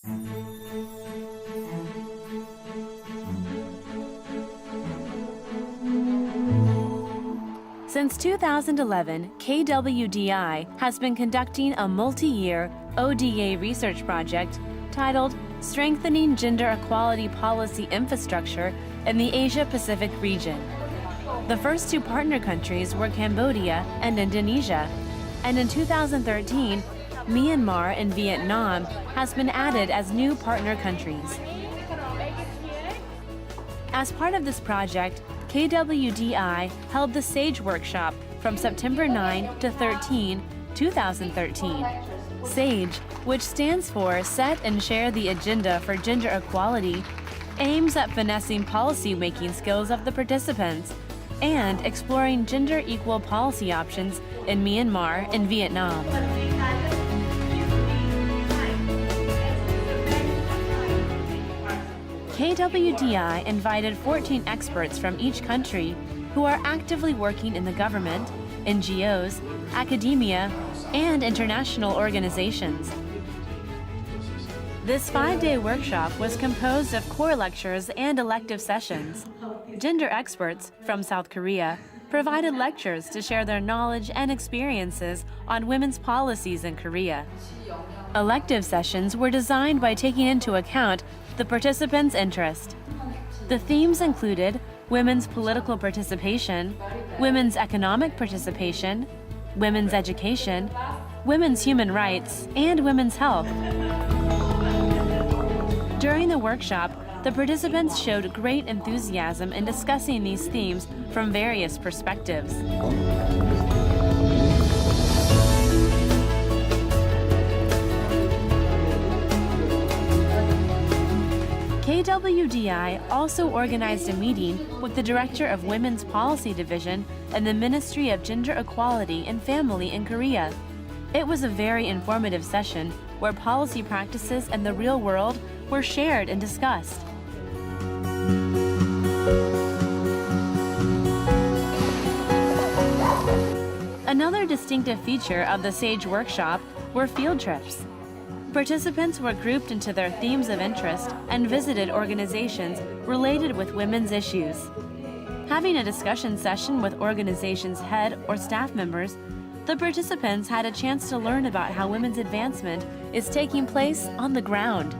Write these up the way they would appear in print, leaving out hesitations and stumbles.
Since 2011, KWDI has been conducting a multi-year ODA research project titled Strengthening Gender Equality Policy Infrastructure in the Asia-Pacific Region. The first two partner countries were Cambodia and Indonesia, and in 2013, Myanmar and Vietnam has been added as new partner countries. As part of this project, KWDI held the SAGE workshop from September 9 to 13, 2013. SAGE, which stands for Set and Share the Agenda for Gender Equality, aims at finessing policy-making skills of the participants and exploring gender-equal policy options in Myanmar and Vietnam. KWDI invited 14 experts from each country who are actively working in the government, NGOs, academia, and international organizations. This 5-day workshop was composed of core lectures and elective sessions. Gender experts from South Korea provided lectures to share their knowledge and experiences on women's policies in Korea. Elective sessions were designed by taking into account the participants' interest. The themes included women's political participation, women's economic participation, women's education, women's human rights, and women's health. During the workshop, the participants showed great enthusiasm in discussing these themes from various perspectives. KWDI also organized a meeting with the Director of Women's Policy Division in the Ministry of Gender Equality and Family in Korea. It was a very informative session where policy practices in the real world were shared and discussed. Another distinctive feature of the SAGE workshop were field trips. Participants were grouped into their themes of interest and visited organizations related with women's issues. Having a discussion session with organization's head or staff members, the participants had a chance to learn about how women's advancement is taking place on the ground.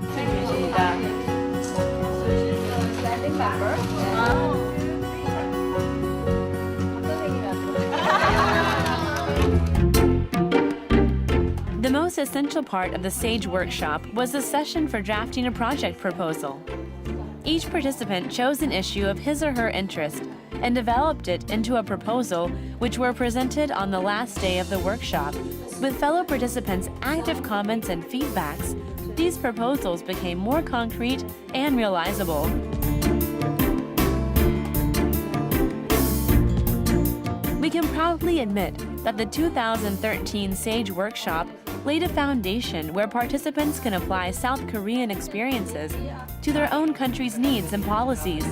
The most essential part of the SAGE workshop was the session for drafting a project proposal. Each participant chose an issue of his or her interest and developed it into a proposal which were presented on the last day of the workshop. With fellow participants' active comments and feedbacks, these proposals became more concrete and realizable. We can proudly admit that the 2013 SAGE workshop laid a foundation where participants can apply South Korean experiences to their own country's needs and policies.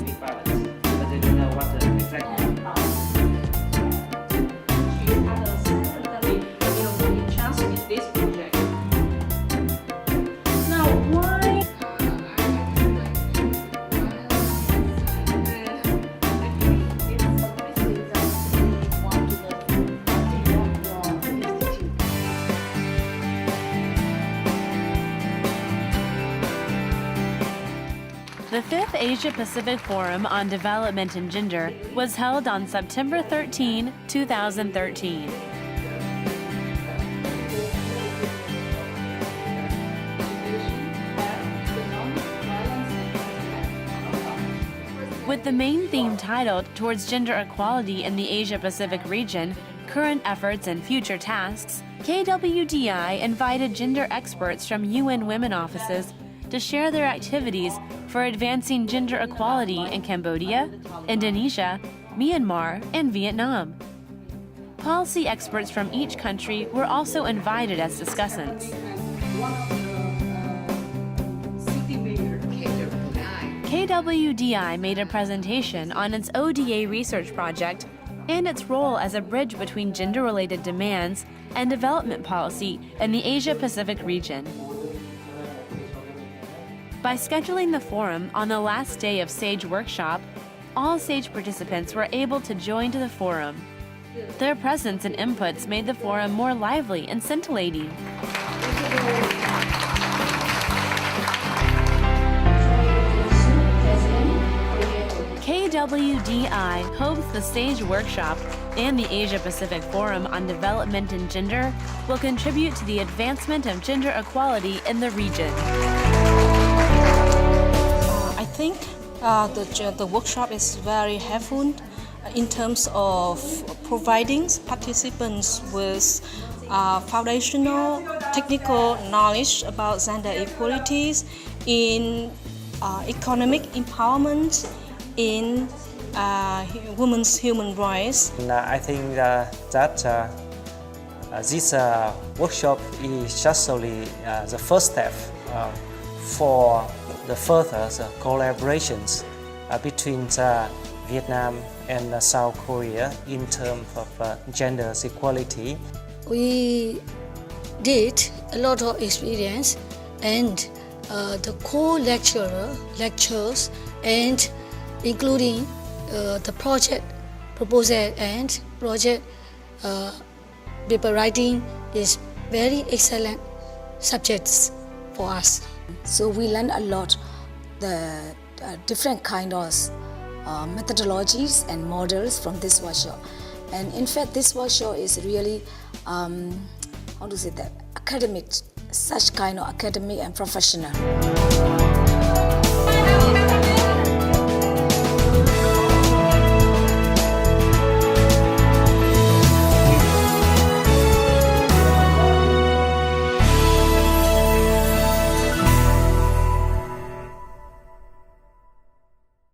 The 5th Asia-Pacific Forum on Development and Gender was held on September 13, 2013. With the main theme titled Towards Gender Equality in the Asia-Pacific Region, Current Efforts and Future Tasks, KWDI invited gender experts from UN Women offices to share their activities for advancing gender equality in Cambodia, Indonesia, Myanmar, and Vietnam. Policy experts from each country were also invited as discussants. KWDI made a presentation on its ODA research project and its role as a bridge between gender-related demands and development policy in the Asia-Pacific region. By scheduling the forum on the last day of SAGE workshop, all SAGE participants were able to join to the forum. Their presence and inputs made the forum more lively and scintillating. KWDI hopes the SAGE workshop and the Asia-Pacific Forum on Development and Gender will contribute to the advancement of gender equality in the region. I think the workshop is very helpful in terms of providing participants with foundational technical knowledge about gender equalities in economic empowerment, in women's human rights. And I think that this workshop is just only the first step for the further collaborations between Vietnam and South Korea in terms of gender equality. We did a lot of experience, and the lectures and including the project proposal and project paper writing is very excellent subjects for us. So we learned a lot, the different kind of methodologies and models from this workshop. And in fact, this workshop is really, academic, such kind of academic and professional.